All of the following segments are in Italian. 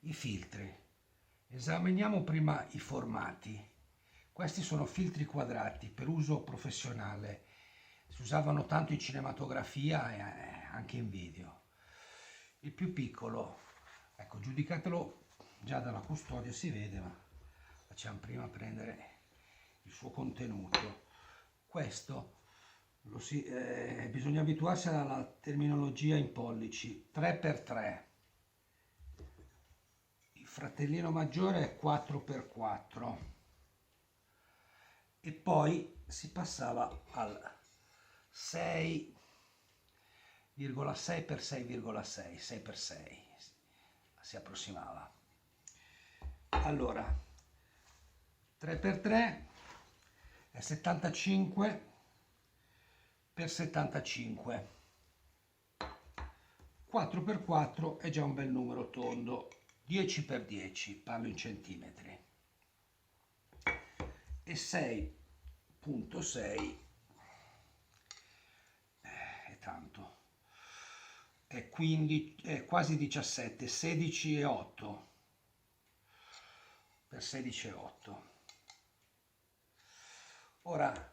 i filtri. Esaminiamo prima i formati. Questi sono filtri quadrati per uso professionale. Si usavano tanto in cinematografia e anche in video. Il più piccolo, ecco, giudicatelo già dalla custodia, si vede, ma facciamo prima prendere il suo contenuto. Questo bisogna abituarsi alla terminologia in pollici, 3x3. Il fratellino maggiore è 4x4 e poi si passava al 6,6x6,6, 6x6 si approssimava. Allora, 3x3 è 75 per 75, 4x4 è già un bel numero tondo, 10x10, parlo in centimetri, e 6,6 è tanto, è, 15, è quasi 17, 16,8 per 16,8. Ora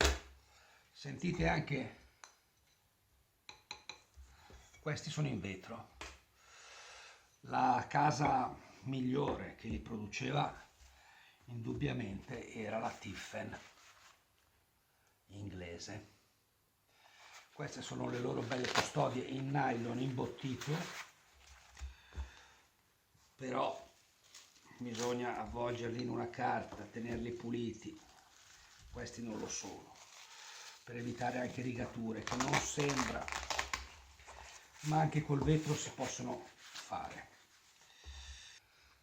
sentite anche, questi sono in vetro. La casa migliore che li produceva indubbiamente era la Tiffen inglese. Queste sono le loro belle custodie in nylon imbottito, però bisogna avvolgerli in una carta, tenerli puliti. Questi non lo sono, per evitare anche rigature, che non sembra, ma anche col vetro si possono fare.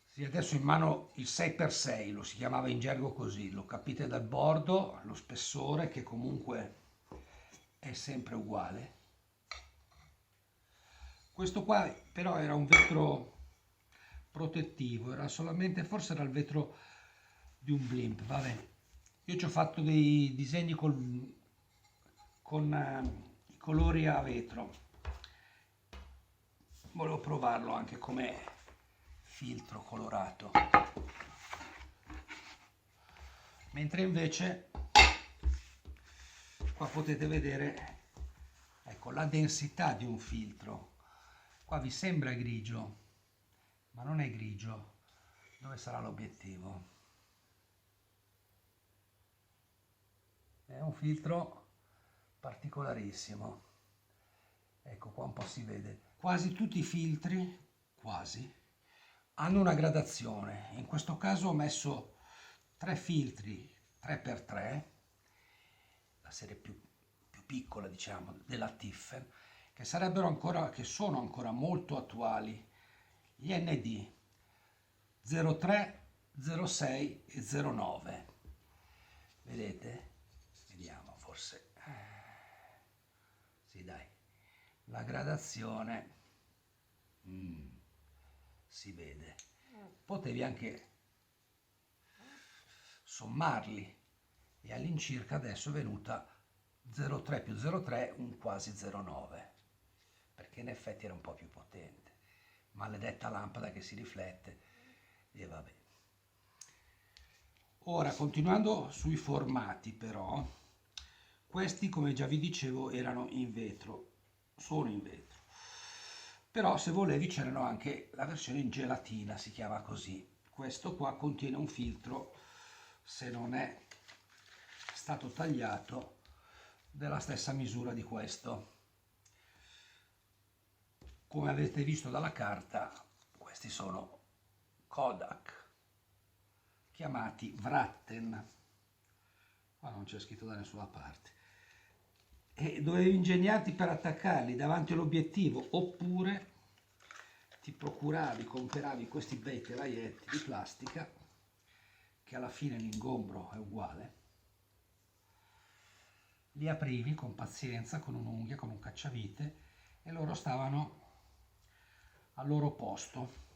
Sì, adesso in mano il 6x6, lo si chiamava in gergo così, lo capite dal bordo, lo spessore che comunque è sempre uguale. Questo qua però era un vetro protettivo, era solamente, forse era il vetro di un blimp, vabbè. Io ci ho fatto dei disegni con i colori a vetro, volevo provarlo anche come filtro colorato, mentre invece qua potete vedere, ecco, la densità di un filtro. Qua vi sembra grigio, ma non è grigio. Dove sarà l'obiettivo? È un filtro particolarissimo. Ecco, qua un po' si vede. Quasi tutti i filtri, quasi, hanno una gradazione. In questo caso ho messo 3 filtri 3x3, la serie più piccola, diciamo, della Tiffen, che sono ancora molto attuali. Gli ND 03, 06 e 09. Vedete? Vediamo, forse. Sì, dai. La gradazione si vede. Potevi anche sommarli e all'incirca adesso è venuta 0,3 più 0,3 un quasi 0,9, perché in effetti era un po' più potente. Maledetta lampada che si riflette, e vabbè. Ora, continuando sui formati però, questi come già vi dicevo erano in vetro, sono in vetro, però se volevi c'erano anche la versione in gelatina, si chiama così. Questo qua contiene un filtro, se non è stato tagliato, della stessa misura di questo. Come avete visto dalla carta, questi sono Kodak, chiamati Wratten. Qua non c'è scritto da nessuna parte. E dovevi ingegnarti per attaccarli davanti all'obiettivo, oppure ti compravi questi bei telaietti di plastica, che alla fine l'ingombro è uguale. Li aprivi con pazienza, con un'unghia, con un cacciavite, e loro stavano al loro posto,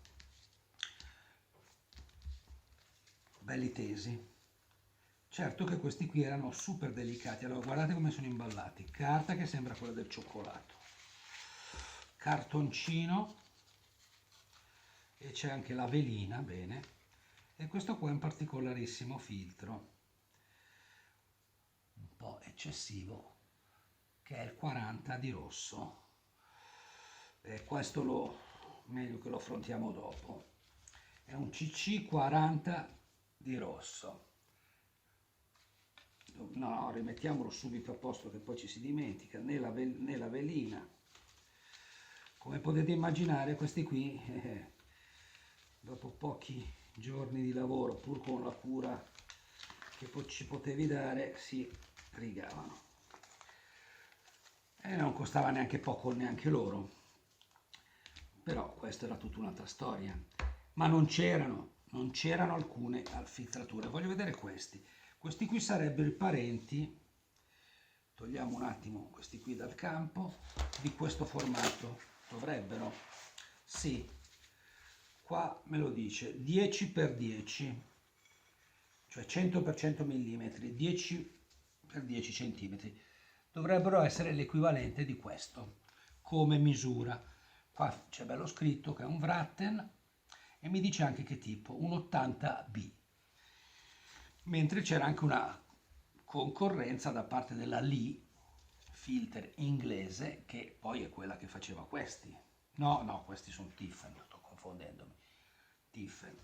belli tesi. Certo che questi qui erano super delicati. Allora guardate come sono imballati: carta che sembra quella del cioccolato, cartoncino e c'è anche la velina, bene, e questo qua è un particolarissimo filtro, un po' eccessivo, che è il 40 di rosso, e questo meglio che lo affrontiamo dopo. È un CC40 di rosso. No, rimettiamolo subito a posto che poi ci si dimentica. Nella velina. Come potete immaginare, questi qui, dopo pochi giorni di lavoro, pur con la cura che ci potevi dare, si rigavano. E non costava neanche poco neanche loro. Però questa era tutta un'altra storia. Ma non c'erano alcune filtrature. Voglio vedere questi. Questi qui sarebbero i parenti, togliamo un attimo questi qui dal campo, di questo formato. Dovrebbero, sì, qua me lo dice 10x10, cioè 100 x 100 mm, 10x10 cm. Dovrebbero essere l'equivalente di questo come misura. Qua c'è bello scritto che è un Wratten e mi dice anche che tipo, un 80B. Mentre c'era anche una concorrenza da parte della Lee Filter inglese, che poi è quella che faceva questi. No, questi sono Tiffen, sto confondendomi. Tiffen.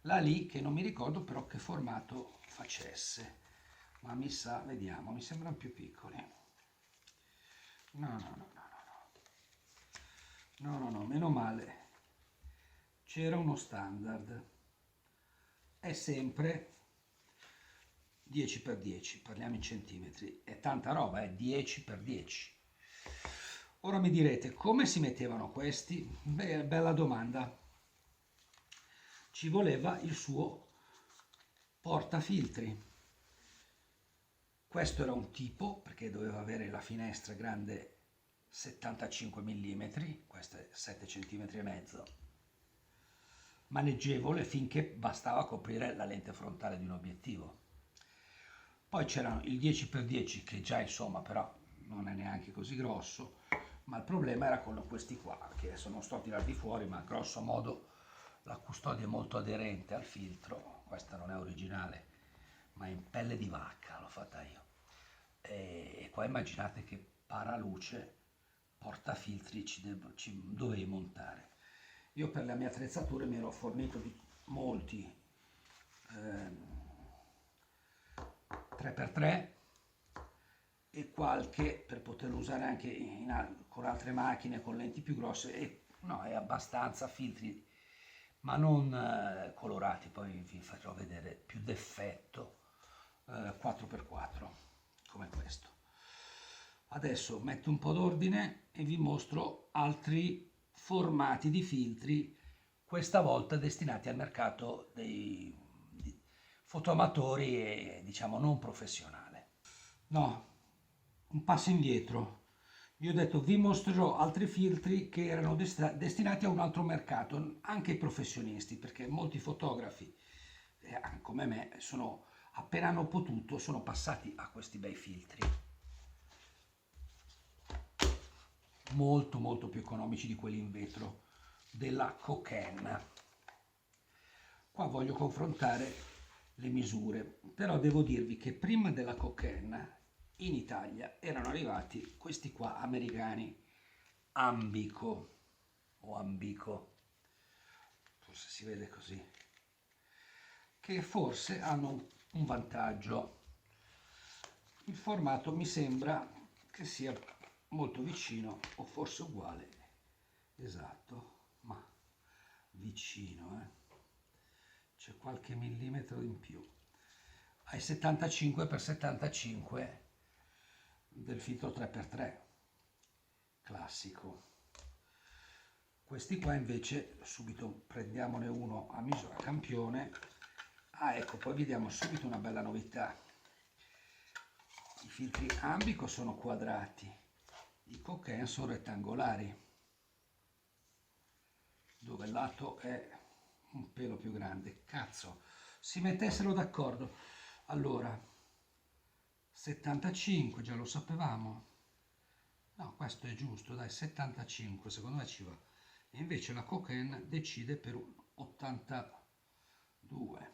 La Lee, che non mi ricordo però che formato facesse, ma mi sa, vediamo, mi sembrano più piccoli. No, meno male. C'era uno standard. È sempre 10x10, parliamo in centimetri, è tanta roba, è 10x10. Ora mi direte, come si mettevano questi? Beh, bella domanda. Ci voleva il suo portafiltri. Questo era un tipo, perché doveva avere la finestra grande 75 mm, questa è 7 cm e mezzo, maneggevole finché bastava coprire la lente frontale di un obiettivo. Poi c'era il 10x10 che già insomma però non è neanche così grosso, ma il problema era con questi qua che sono stati tirati fuori, ma grosso modo la custodia è molto aderente al filtro. Questa non è originale, ma è in pelle di vacca, l'ho fatta io. E qua immaginate che paraluce portafiltri ci dovevi montare. Io per le mie attrezzature mi ero fornito di molti 3x3 e qualche per poterlo usare anche con altre macchine con lenti più grosse, e no, è abbastanza filtri, ma non colorati. Poi vi farò vedere più d'effetto 4x4 come questo. Adesso metto un po' d'ordine e vi mostro altri formati di filtri, questa volta destinati al mercato dei fotoamatori e diciamo non professionale. No, un passo indietro. Vi ho detto vi mostrerò altri filtri che erano destinati a un altro mercato, anche ai professionisti, perché molti fotografi, come me, appena hanno potuto, sono passati a questi bei filtri. Molto più economici di quelli in vetro della Coken. Qua voglio confrontare le misure, però devo dirvi che prima della Coken in Italia erano arrivati questi qua americani, Ambico o Ambico, forse si vede così, che forse hanno un vantaggio. Il formato mi sembra che sia molto vicino o forse uguale, esatto, ma vicino, c'è qualche millimetro in più, ai 75x75 del filtro 3x3 classico. Questi qua invece, subito prendiamone uno a misura campione. Ecco, poi vediamo subito una bella novità. I filtri Ambico sono quadrati, i Coken sono rettangolari, dove il lato è un pelo più grande. Cazzo, si mettessero d'accordo. Allora, 75, già lo sapevamo. No, questo è giusto, dai, 75, secondo me ci va. E invece la Coken decide per 82,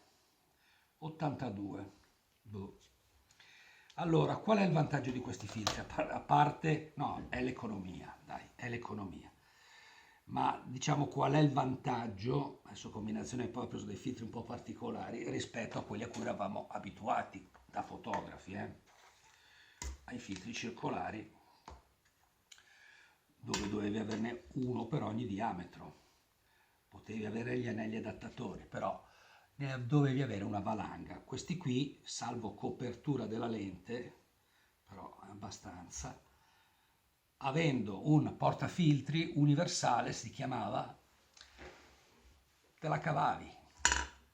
82. Boh. Allora, qual è il vantaggio di questi filtri? A parte, no, è l'economia, dai, è l'economia. Ma diciamo qual è il vantaggio, adesso combinazione poi ho preso dei filtri un po' particolari rispetto a quelli a cui eravamo abituati da fotografi, ai filtri circolari dove dovevi averne uno per ogni diametro, potevi avere gli anelli adattatori, però ne dovevi avere una valanga. Questi qui, salvo copertura della lente, però è abbastanza, avendo un portafiltri universale, si chiamava, te la cavavi.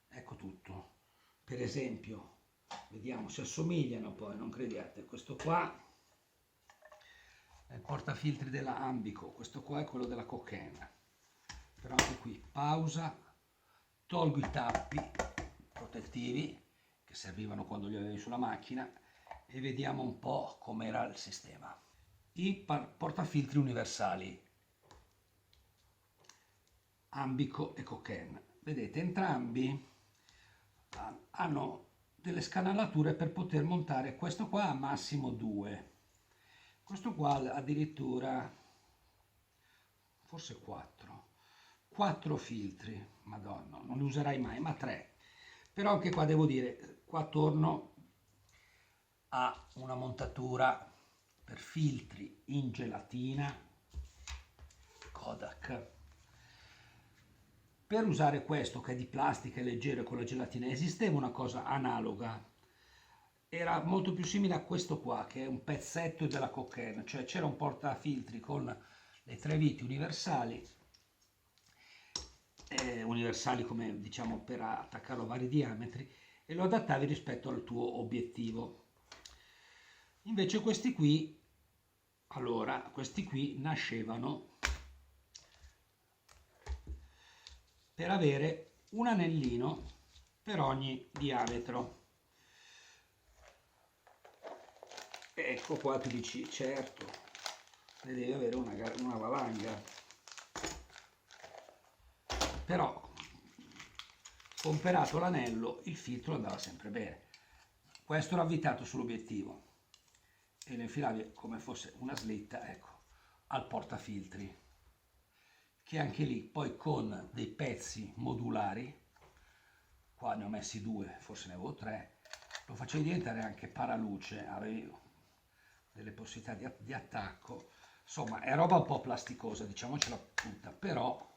Ecco tutto. Per esempio, vediamo se assomigliano poi, non crediate, questo qua è il portafiltri della Ambico, questo qua è quello della Coken. Però anche qui, pausa, tolgo i tappi protettivi che servivano quando li avevi sulla macchina e vediamo un po' com'era il sistema. I portafiltri universali Ambico e Coken, vedete, entrambi hanno delle scanalature per poter montare. Questo qua a massimo 2, questo qua addirittura forse 4 filtri, madonna, non li userai mai, ma 3. Però anche qua devo dire, qua torno a una montatura per filtri in gelatina Kodak. Per usare questo che è di plastica e leggero con la gelatina esisteva una cosa analoga, era molto più simile a questo qua che è un pezzetto della Coken, cioè c'era un portafiltri con le 3 viti universali, universali come diciamo per attaccarlo a vari diametri, e lo adattavi rispetto al tuo obiettivo. Invece questi qui, allora, questi qui nascevano per avere un anellino per ogni diametro. Ecco qua tu dici, certo, ne devi avere una valanga. Però, comperato l'anello, il filtro andava sempre bene. Questo era avvitato sull'obiettivo e lo infilavi come fosse una slitta, ecco, al portafiltri, che anche lì poi con dei pezzi modulari, qua ne ho messi 2, forse ne avevo 3, lo facevi diventare anche paraluce, avevi delle possibilità di attacco, insomma è roba un po' plasticosa, diciamocela tutta, però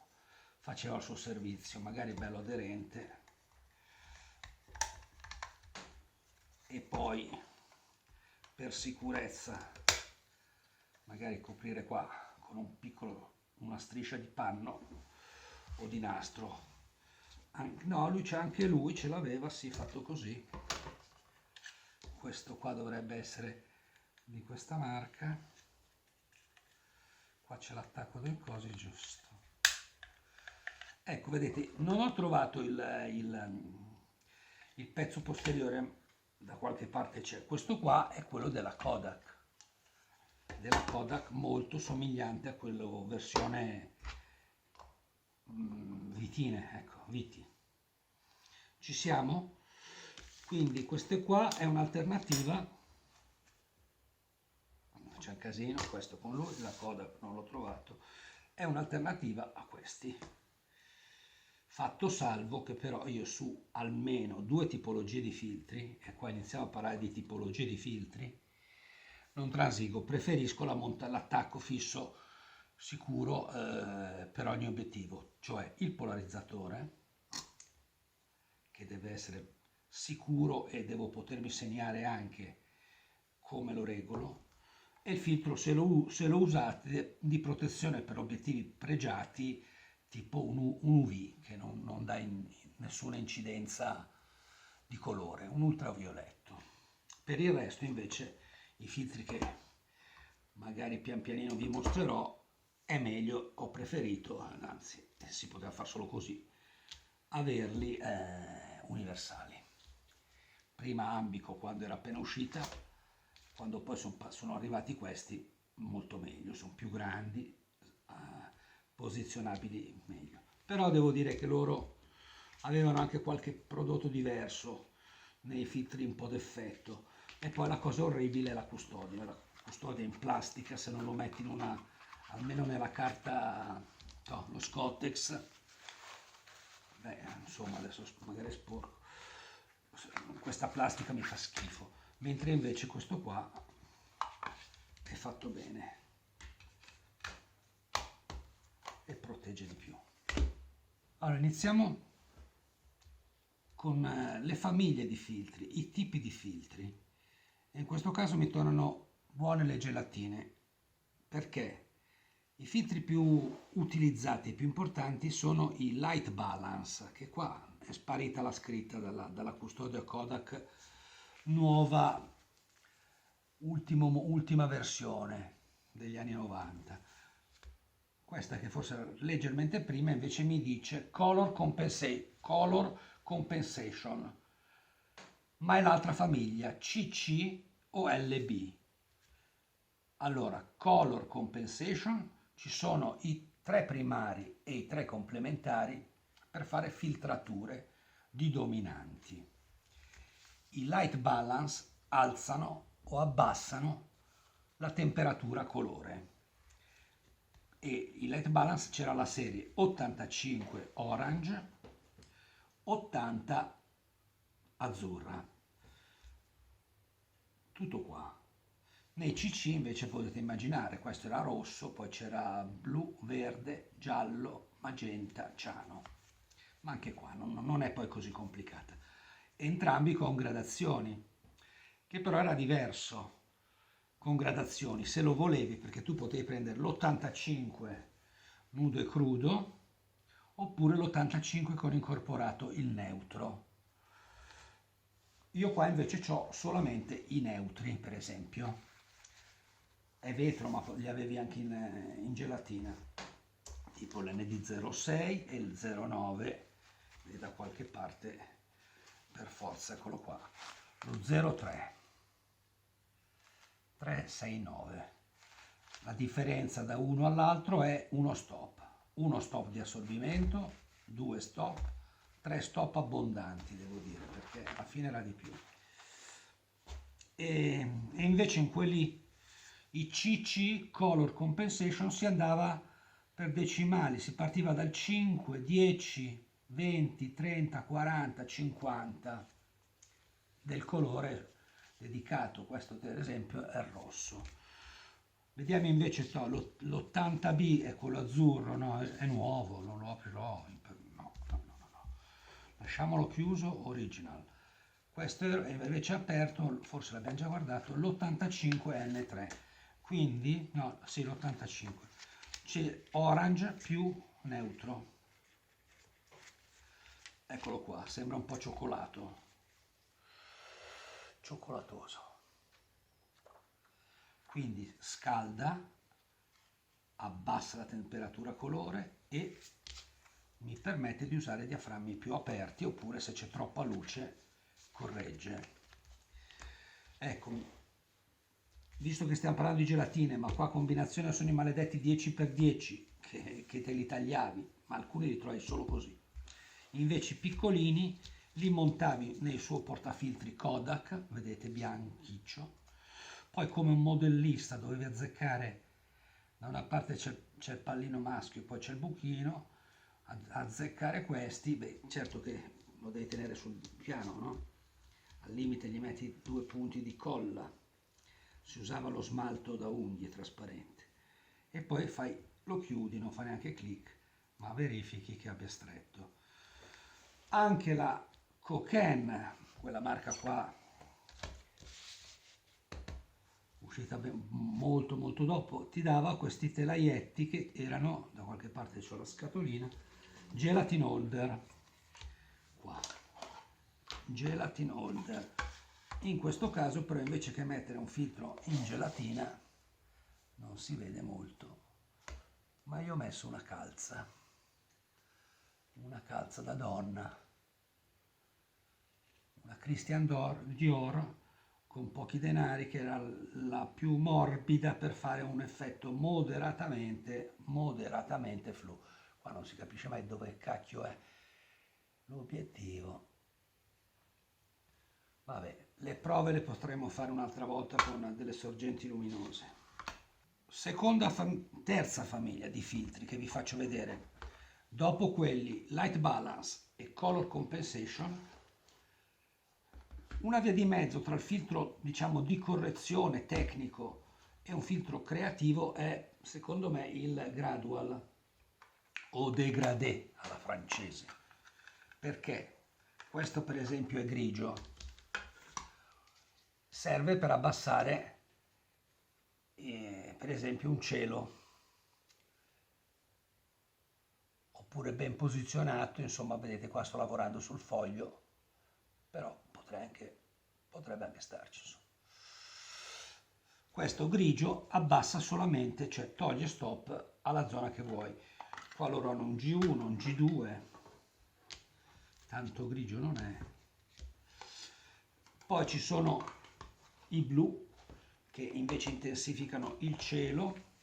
faceva il suo servizio, magari bello aderente. E poi per sicurezza magari coprire qua con una striscia di panno o di nastro. No, anche lui ce l'aveva, sì, fatto così. Questo qua dovrebbe essere di questa marca. Qua c'è l'attacco dei cosi, giusto. Ecco, vedete, non ho trovato il pezzo posteriore, da qualche parte c'è. Questo qua è quello della Kodak molto somigliante a quello versione vitine, ecco, viti. Ci siamo? Quindi queste qua è un'alternativa, c'è un casino, questo con lui, la Kodak non l'ho trovato, è un'alternativa a questi. Fatto salvo che però io su almeno 2 tipologie di filtri, e qua iniziamo a parlare di tipologie di filtri, non transigo, preferisco l'attacco fisso sicuro per ogni obiettivo, cioè il polarizzatore, che deve essere sicuro e devo potermi segnare anche come lo regolo, e il filtro se lo usate di protezione per obiettivi pregiati, tipo un UV che non dà nessuna incidenza di colore, un ultravioletto. Per il resto invece i filtri che magari pian pianino vi mostrerò è meglio, ho preferito, anzi si poteva fare solo così, averli universali. Prima Ambico quando era appena uscita, quando poi sono arrivati questi molto meglio, sono più grandi, posizionabili meglio. Però devo dire che loro avevano anche qualche prodotto diverso nei filtri un po' d'effetto. E poi la cosa orribile è la custodia in plastica, se non lo metti in una, almeno nella carta, no, lo Scottex, beh, insomma, adesso magari è sporco, questa plastica mi fa schifo, mentre invece questo qua è fatto bene e protegge di più. Allora, iniziamo con le famiglie di filtri, i tipi di filtri. In questo caso mi tornano buone le gelatine, perché i filtri più utilizzati e più importanti sono i Light Balance, che qua è sparita la scritta dalla custodia Kodak nuova, ultima versione degli anni 90. Questa che forse era leggermente prima invece mi dice Color Compensation, ma è l'altra famiglia, CC o LB. Allora, Color Compensation, ci sono i 3 primari e i 3 complementari per fare filtrature di dominanti. I Light Balance alzano o abbassano la temperatura colore. E i Light Balance c'era la serie 85 Orange, 80 Azzurra. Tutto qua. Nei CC invece potete immaginare, questo era rosso, poi c'era blu, verde, giallo, magenta, ciano. Ma anche qua non è poi così complicata. Entrambi con gradazioni, che però era diverso con gradazioni, se lo volevi, perché tu potevi prendere l'85 nudo e crudo, oppure l'85 con incorporato il neutro. Io qua invece ho solamente i neutri, per esempio. È vetro, ma li avevi anche in gelatina, tipo l'ND06 e il 09, e da qualche parte per forza, eccolo qua, lo 03, 369. La differenza da uno all'altro è uno stop di assorbimento, 2 stop, 3 stop abbondanti, devo dire, perché alla fine era di più. E invece in quelli, i CC, Color Compensation, si andava per decimali, si partiva dal 5, 10, 20, 30, 40, 50 del colore dedicato. Questo per esempio è il rosso. Vediamo invece l'80B è quello azzurro, no? È nuovo, non lo aprirò, no. Lasciamolo chiuso, original. Questo è invece aperto, forse l'abbiamo già guardato, l'85N3, quindi, no, sì, l'85, c'è orange più neutro. Eccolo qua, sembra un po' cioccolatoso. Quindi scalda, abbassa la temperatura colore e mi permette di usare diaframmi più aperti, oppure se c'è troppa luce corregge. Ecco, visto che stiamo parlando di gelatine, ma qua combinazione sono i maledetti 10x10 che te li tagliavi, ma alcuni li trovi solo così. Invece piccolini li montavi nel suo portafiltri Kodak, vedete, bianchiccio. Poi come un modellista dovevi azzeccare, da una parte c'è il pallino maschio e poi c'è il buchino, azzeccare questi, beh, certo che lo devi tenere sul piano, no? Al limite gli metti 2 punti di colla, si usava lo smalto da unghie trasparente, e poi lo chiudi, non fa neanche clic, ma verifichi che abbia stretto. Anche la Coken, quella marca qua, uscita molto dopo, ti dava questi telaietti che erano, da qualche parte c'è la scatolina, gelatin holder, qua, gelatin holder. In questo caso però invece che mettere un filtro in gelatina, non si vede molto, ma io ho messo una calza da donna, una Christian Dior con pochi denari, che era la più morbida per fare un effetto moderatamente flu. Qua non si capisce mai dove cacchio è l'obiettivo. Vabbè, le prove le potremo fare un'altra volta con delle sorgenti luminose. Terza famiglia di filtri che vi faccio vedere. Dopo quelli Light Balance e Color Compensation, una via di mezzo tra il filtro, diciamo, di correzione tecnico e un filtro creativo è, secondo me, il Gradual o Dégradé alla francese. Perché? Questo per esempio è grigio, serve per abbassare per esempio un cielo, oppure ben posizionato, insomma vedete qua sto lavorando sul foglio, però potrebbe anche starci, insomma. Questo grigio abbassa solamente, cioè toglie stop alla zona che vuoi. Qua loro hanno un G1, un G2, tanto grigio non è. Poi ci sono i blu che invece intensificano il cielo.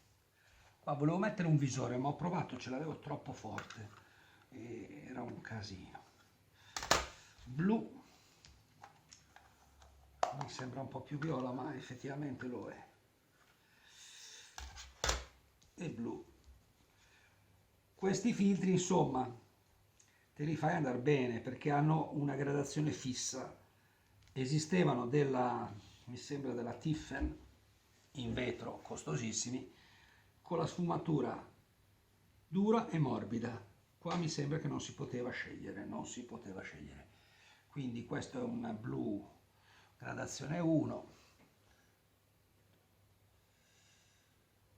Qua volevo mettere un visore, ma ho provato, ce l'avevo troppo forte e era un casino. Blu mi sembra un po' più viola, ma effettivamente lo è. E blu. Questi filtri, insomma, te li fai andare bene perché hanno una gradazione fissa. Esistevano mi sembra della Tiffen in vetro, costosissimi, con la sfumatura dura e morbida. Qua mi sembra che non si poteva scegliere. Quindi questo è un blu gradazione 1.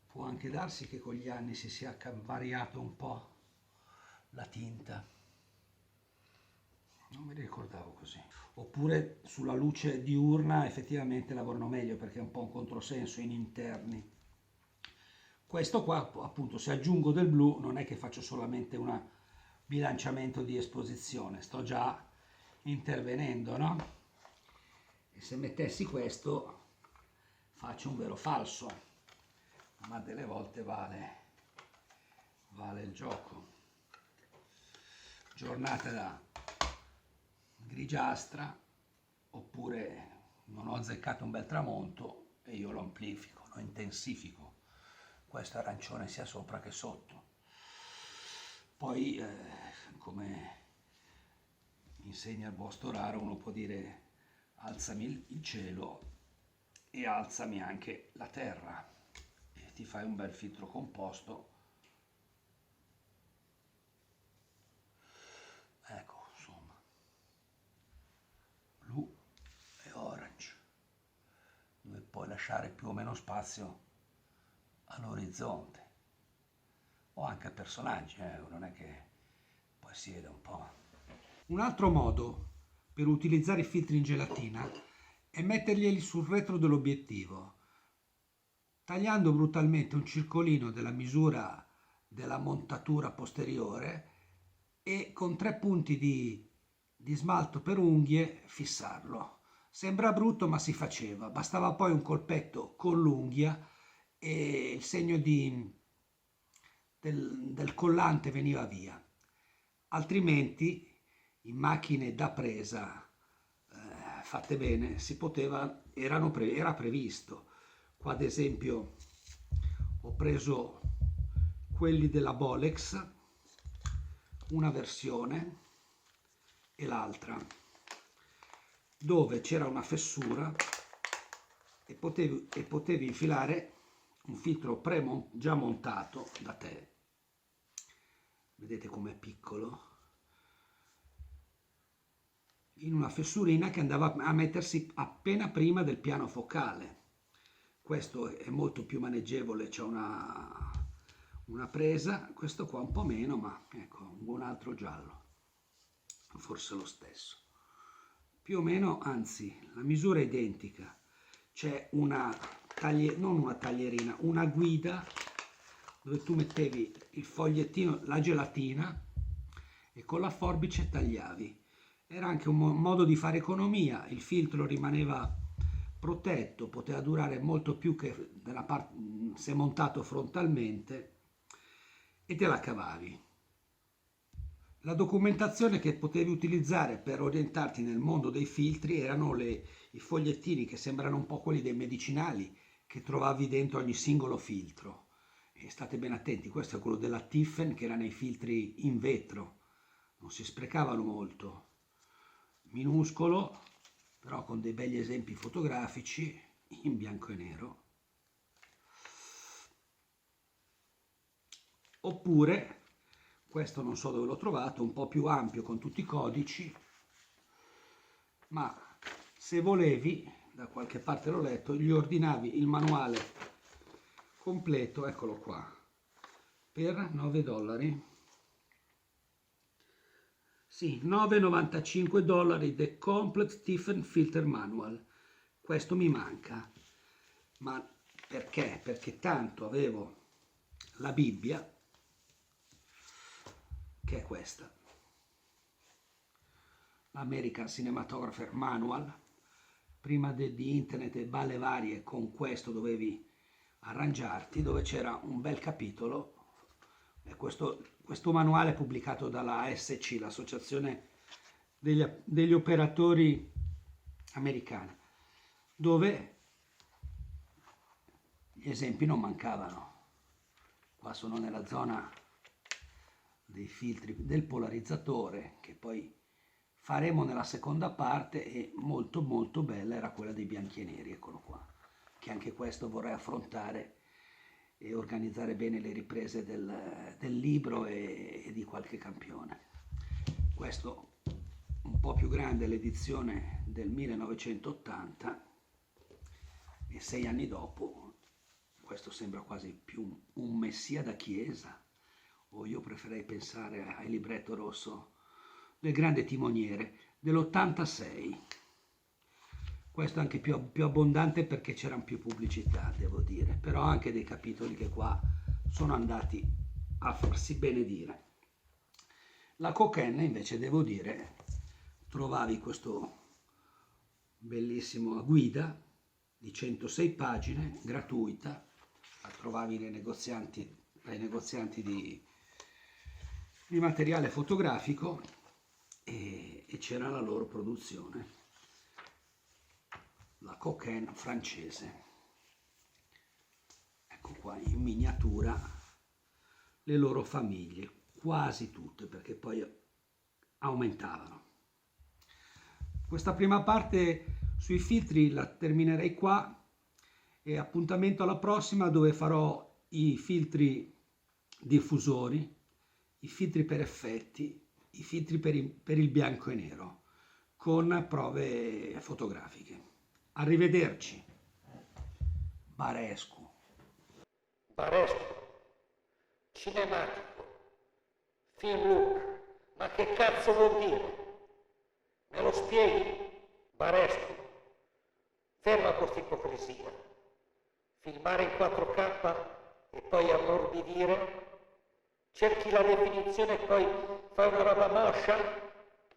Può anche darsi che con gli anni si sia variato un po' la tinta. Non me li ricordavo così. Oppure sulla luce diurna effettivamente lavorano meglio perché è un po' un controsenso in interni. Questo qua, appunto, se aggiungo del blu non è che faccio solamente un bilanciamento di esposizione, sto già intervenendo, no? E se mettessi questo faccio un vero falso, ma delle volte vale il gioco. Giornata da grigiastra, oppure non ho azzeccato un bel tramonto e io lo amplifico, lo intensifico. Questo arancione sia sopra che sotto. Poi, come insegna il vostro Raro, uno può dire alzami il cielo e alzami anche la terra e ti fai un bel filtro composto. Ecco, insomma, blu e orange, dove puoi lasciare più o meno spazio all'orizzonte o anche a personaggi, non è che poi si vede un po'. Un altro modo per utilizzare i filtri in gelatina è metterglieli sul retro dell'obiettivo, tagliando brutalmente un circolino della misura della montatura posteriore e con 3 punti di smalto per unghie fissarlo. Sembra brutto ma si faceva, bastava poi un colpetto con l'unghia e il segno del collante veniva via. Altrimenti in macchine da presa fatte bene era previsto. Qua ad esempio ho preso quelli della Bolex, una versione e l'altra, dove c'era una fessura e potevi infilare un filtro già montato da te. Vedete com'è piccolo? In una fessurina che andava a mettersi appena prima del piano focale. Questo è molto più maneggevole, c'è una presa, questo qua un po' meno, ma ecco, un altro giallo, forse lo stesso. Più o meno, anzi, la misura è identica. C'è non una taglierina, una guida dove tu mettevi il fogliettino, la gelatina e con la forbice tagliavi. Era anche un modo di fare economia, il filtro rimaneva protetto, poteva durare molto più che se montato frontalmente e te la cavavi. La documentazione che potevi utilizzare per orientarti nel mondo dei filtri erano i fogliettini che sembrano un po' quelli dei medicinali che trovavi dentro ogni singolo filtro. E state ben attenti, questo è quello della Tiffen che era nei filtri in vetro, non si sprecavano molto, minuscolo, però con dei begli esempi fotografici in bianco e nero. Oppure, questo non so dove l'ho trovato, un po' più ampio con tutti i codici, ma se volevi, da qualche parte l'ho letto, gli ordinavi il manuale completo, eccolo qua, per 9 dollari. Sì, 9,95 dollari The Complete Tiffen Filter Manual. Questo mi manca, ma perché? Perché tanto avevo la Bibbia, che è questa, l'American Cinematographer Manual, prima di internet e balle varie, con questo dovevi arrangiarti, dove c'era un bel capitolo. Questo manuale è pubblicato dalla ASC, l'Associazione degli Operatori Americana, dove gli esempi non mancavano. Qua sono nella zona dei filtri del polarizzatore, che poi faremo nella seconda parte, e molto molto bella era quella dei bianchi e neri, eccolo qua, che anche questo vorrei affrontare e organizzare bene le riprese del libro e di qualche campione. Questo un po' più grande, l'edizione del 1980, e 6 anni dopo questo sembra quasi più un messia da chiesa, o io preferirei pensare al libretto rosso del grande timoniere dell'86. Questo è anche più abbondante perché c'erano più pubblicità, devo dire, però anche dei capitoli che qua sono andati a farsi benedire. La Coquin invece, devo dire, trovavi questo bellissimo guida di 106 pagine, gratuita, la trovavi dai negozianti di materiale fotografico, e c'era la loro produzione, la Coquin francese. Ecco qua in miniatura le loro famiglie, quasi tutte, perché poi aumentavano. Questa prima parte sui filtri la terminerei qua, e appuntamento alla prossima, dove farò i filtri diffusori, i filtri per effetti, i filtri per il bianco e nero, con prove fotografiche. Arrivederci. Barescu. Baresco, cinematico, film look, ma che cazzo vuol dire? Me lo spieghi? Baresco, ferma questa ipocrisia. Filmare in 4K e poi ammorbidire? Cerchi la definizione e poi fai una roba moscia?